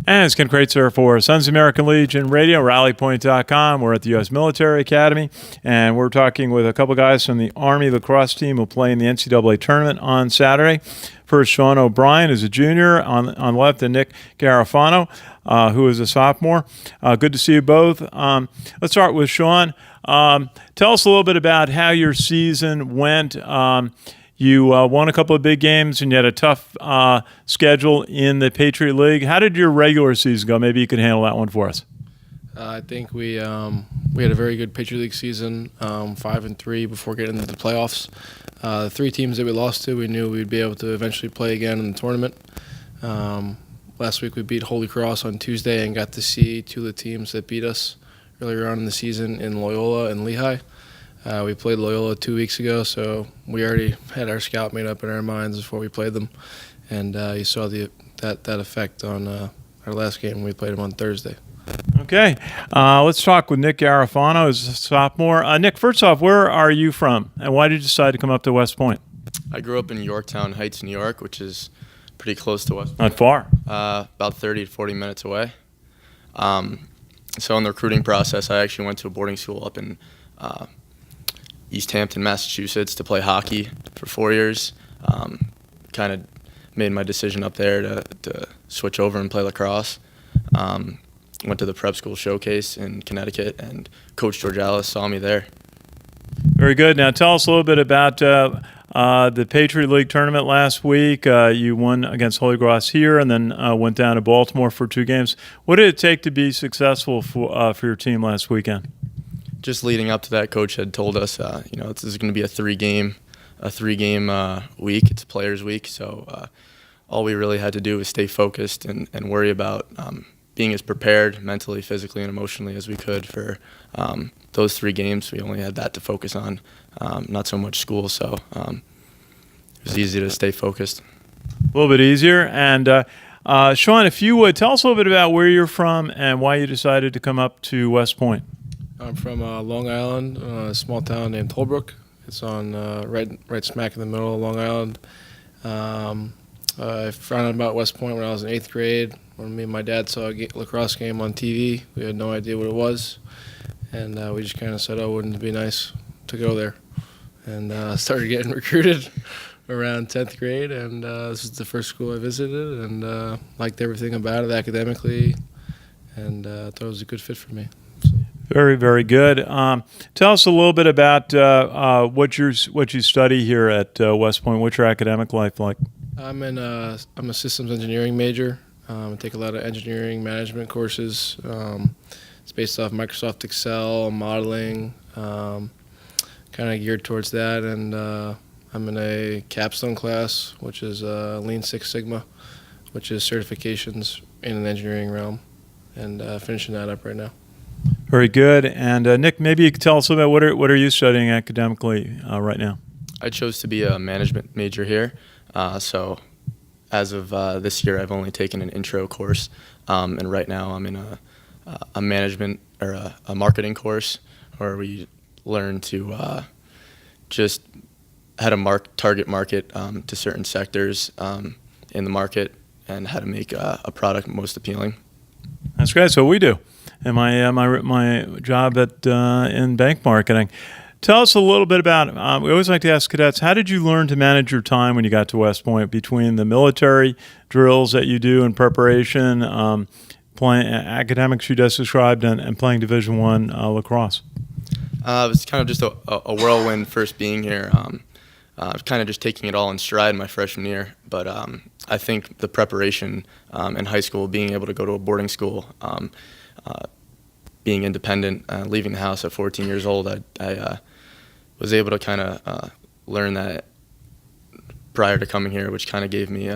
And it's Ken Kraetzer for Sons of American Legion Radio, RallyPoint.com. We're at the U.S. Military Academy, and we're talking with a couple guys from the Army lacrosse team who play in the NCAA tournament on Saturday. First, Sean O'Brien is a junior on the left, and Nick Garofano, who is a sophomore. Good to see you both. Let's start with Sean. Tell us a little bit about how your season went. You won a couple of big games, and you had a tough schedule in the Patriot League. How did your regular season go? Maybe you could handle that one for us. I think we had a very good Patriot League season, 5-3 before getting into the playoffs. The three teams that we lost to, we knew we'd be able to eventually play again in the tournament. Last week we beat Holy Cross on Tuesday and got to see two of the teams that beat us earlier on in the season in Loyola and Lehi. We played Loyola 2 weeks ago, so we already had our scout made up in our minds before we played them. And you saw that effect on our last game when we played them on Thursday. Okay. Let's talk with Nick Garofano, who's a sophomore. Nick, first off, where are you from, and why did you decide to come up to West Point? I grew up in Yorktown Heights, New York, which is pretty close to West Point. Not far. About 30 to 40 minutes away. So in the recruiting process, I actually went to a boarding school up in East Hampton, Massachusetts, to play hockey for 4 years. Kind of made my decision up there to switch over and play lacrosse. Went to the prep school showcase in Connecticut, and Coach George Alice saw me there. Very good. Now tell us a little bit about the Patriot League tournament last week. You won against Holy Cross here, and then went down to Baltimore for 2 games. What did it take to be successful for your team last weekend? Just leading up to that, Coach had told us, this is going to be a three-game week. It's a players' week, so all we really had to do was stay focused and worry about being as prepared mentally, physically, and emotionally as we could for those 3 games. We only had that to focus on, not so much school, so it was easy to stay focused. A little bit easier. And Sean, if you would, tell us a little bit about where you're from and why you decided to come up to West Point. I'm from Long Island, a small town named Holbrook. It's on right smack in the middle of Long Island. I found out about West Point when I was in 8th grade. When me and my dad saw a lacrosse game on TV, we had no idea what it was, and we just kind of said, "Oh, wouldn't it be nice to go there?" And started getting recruited around 10th grade, and this is the first school I visited, and liked everything about it academically, and thought it was a good fit for me. So. Very, very good. Tell us a little bit about what you study here at West Point. What's your academic life like? I'm a systems engineering major. I take a lot of engineering management courses. It's based off Microsoft Excel, modeling, kind of geared towards that. And I'm in a capstone class, which is Lean Six Sigma, which is certifications in an engineering realm, and finishing that up right now. Very good. And Nick, maybe you could tell us about what are you studying academically right now? I chose to be a management major here. So as of this year, I've only taken an intro course, and right now I'm in a management or a marketing course where we learn to just how to target market to certain sectors in the market and how to make a product most appealing. That's great. So we do. And my job in bank marketing. Tell us a little bit about, we always like to ask cadets, how did you learn to manage your time when you got to West Point between the military drills that you do in preparation, playing academics you just described, and playing Division I lacrosse? It was kind of just a whirlwind first being here. Kind of just taking it all in stride my freshman year. But I think the preparation in high school, being able to go to a boarding school, being independent, leaving the house at 14 years old, I was able to kind of learn that prior to coming here, which kind of gave me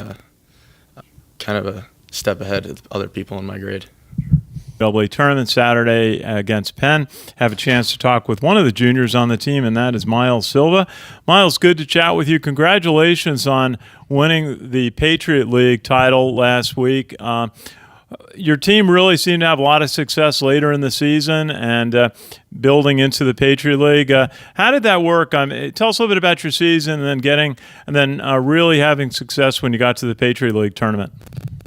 kind of a step ahead of other people in my grade. NCAA tournament Saturday against Penn. Have a chance to talk with one of the juniors on the team, and that is Miles Silva. Miles, good to chat with you. Congratulations on winning the Patriot League title last week. Your team really seemed to have a lot of success later in the season and building into the Patriot League. How did that work? Tell us a little bit about your season and then really having success when you got to the Patriot League tournament.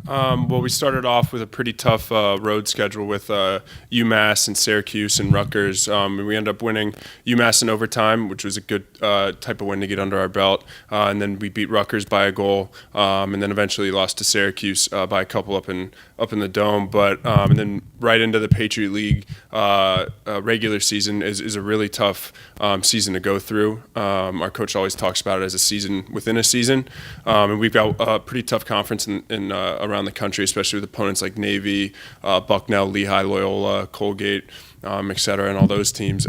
Well, we started off with a pretty tough road schedule with UMass and Syracuse and Rutgers. And we ended up winning UMass in overtime, which was a good type of win to get under our belt. And then we beat Rutgers by a goal, and then eventually lost to Syracuse by a couple up in the Dome. But and then right into the Patriot League regular season is a really tough season to go through. Our coach always talks about it as a season within a season, and we've got a pretty tough conference in around the country, especially with opponents like Navy, Bucknell, Lehi, Loyola, Colgate, et cetera, and all those teams.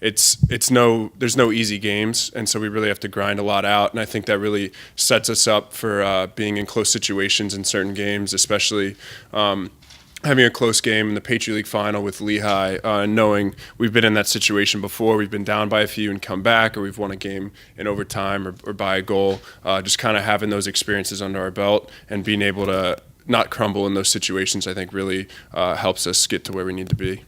There's no easy games, and so we really have to grind a lot out. And I think that really sets us up for being in close situations in certain games, especially having a close game in the Patriot League final with Lehi, knowing we've been in that situation before. We've been down by a few and come back, or we've won a game in overtime or by a goal. Just kind of having those experiences under our belt and being able to not crumble in those situations, I think really helps us get to where we need to be.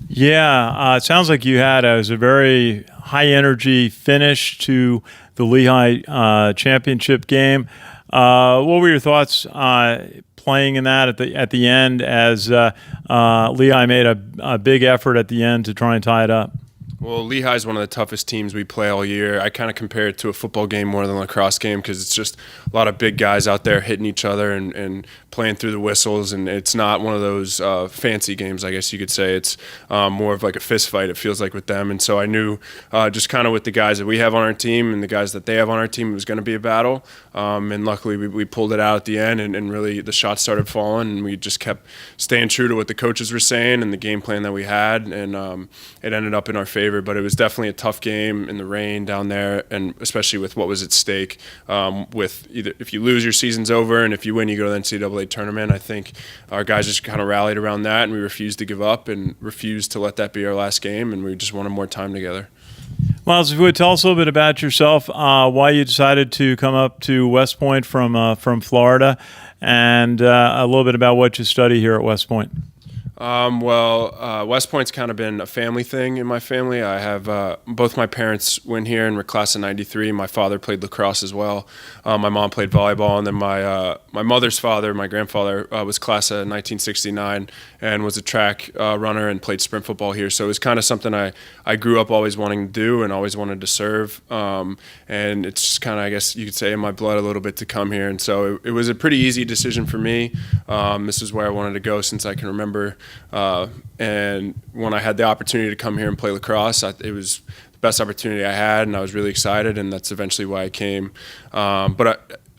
Yeah, it sounds like you had a very high-energy finish to the Lehi championship game. What were your thoughts playing in that at the end as Lehi made a big effort at the end to try and tie it up? Well, Lehi is one of the toughest teams we play all year. I kind of compare it to a football game more than a lacrosse game because it's just a lot of big guys out there hitting each other and playing through the whistles, and it's not one of those fancy games, I guess you could say. It's more of like a fist fight, it feels like, with them. And so I knew just kind of with the guys that we have on our team and the guys that they have on our team, it was going to be a battle. And luckily we pulled it out at the end, and really the shots started falling, and we just kept staying true to what the coaches were saying and the game plan that we had, and it ended up in our favor. But it was definitely a tough game in the rain down there, and especially with what was at stake. With either if you lose, your season's over, and if you win, you go to the NCAA tournament. I think our guys just kind of rallied around that, and we refused to give up and refused to let that be our last game, and we just wanted more time together. Miles, if you would tell us a little bit about yourself, why you decided to come up to West Point from Florida, and a little bit about what you study here at West Point. West Point's kind of been a family thing in my family. I have both my parents went here and were class of '93. My father played lacrosse as well. My mom played volleyball, and then my mother's father, my grandfather, was class of 1969 and was a track runner and played sprint football here. So it was kind of something I grew up always wanting to do and always wanted to serve. And it's just kind of, I guess you could say, in my blood a little bit to come here. And so it was a pretty easy decision for me. This is where I wanted to go since I can remember. And when I had the opportunity to come here and play lacrosse, it was the best opportunity I had, and I was really excited, and that's eventually why I came.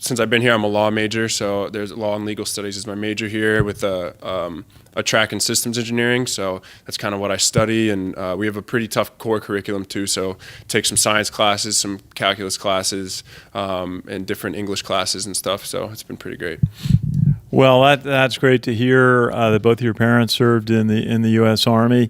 Since I've been here, I'm a law major, so there's law and legal studies is my major here with a track and systems engineering, so that's kind of what I study, and we have a pretty tough core curriculum too, so take some science classes, some calculus classes, and different English classes and stuff, so it's been pretty great. Well, that's great to hear that both of your parents served in the U.S. Army.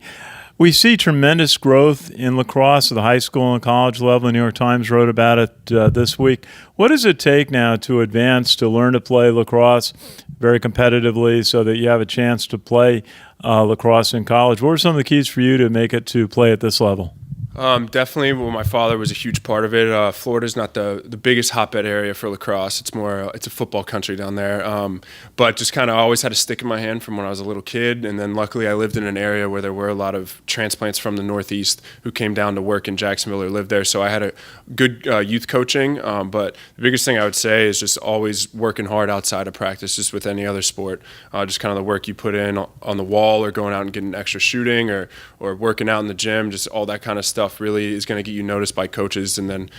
We see tremendous growth in lacrosse at the high school and college level. The New York Times wrote about it this week. What does it take now to advance, to learn to play lacrosse very competitively so that you have a chance to play lacrosse in college? What were some of the keys for you to make it to play at this level? Definitely. Well, my father was a huge part of it. Florida's not the biggest hotbed area for lacrosse. It's more, it's a football country down there. But just kind of always had a stick in my hand from when I was a little kid. And then luckily I lived in an area where there were a lot of transplants from the Northeast who came down to work in Jacksonville or lived there. So I had a good youth coaching. But the biggest thing I would say is just always working hard outside of practice, just with any other sport. Just kind of the work you put in on the wall, or going out and getting extra shooting, or working out in the gym, just all that kind of stuff really is going to get you noticed by coaches. And then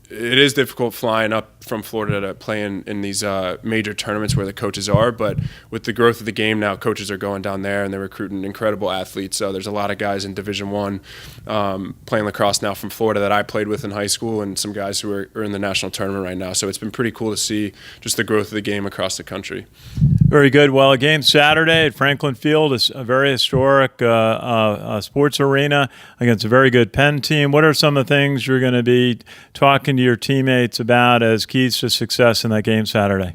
it is difficult flying up from Florida to play in these major tournaments where the coaches are, but with the growth of the game now, coaches are going down there and they're recruiting incredible athletes. So there's a lot of guys in Division I playing lacrosse now from Florida that I played with in high school, and some guys who are in the national tournament right now. So it's been pretty cool to see just the growth of the game across the country. Very good. Well, a game Saturday at Franklin Field is a very historic sports arena against a very good Penn team. What are some of the things you're going to be talking to your teammates about as keys to success in that game Saturday?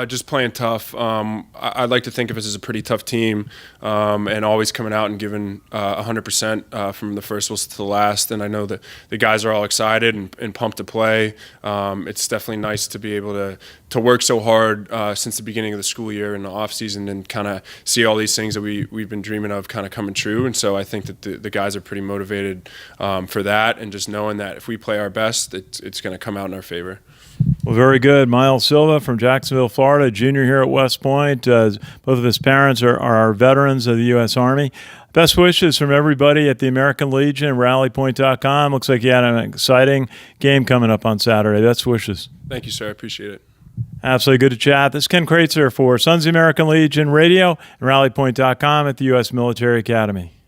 Just playing tough. I'd like to think of us as a pretty tough team, and always coming out and giving 100% from the first whistle to the last. And I know that the guys are all excited and pumped to play. It's definitely nice to be able to work so hard since the beginning of the school year and the off season, and kind of see all these things that we've been dreaming of kind of coming true. And so I think that the guys are pretty motivated for that, and just knowing that if we play our best, it's going to come out in our favor. Well, very good. Miles Silva from Jacksonville, Florida, junior here at West Point. Both of his parents are veterans of the U.S. Army. Best wishes from everybody at the American Legion and RallyPoint.com. Looks like you had an exciting game coming up on Saturday. Best wishes. Thank you, sir. I appreciate it. Absolutely good to chat. This is Ken Kraetzer for Sons of the American Legion Radio and RallyPoint.com at the U.S. Military Academy.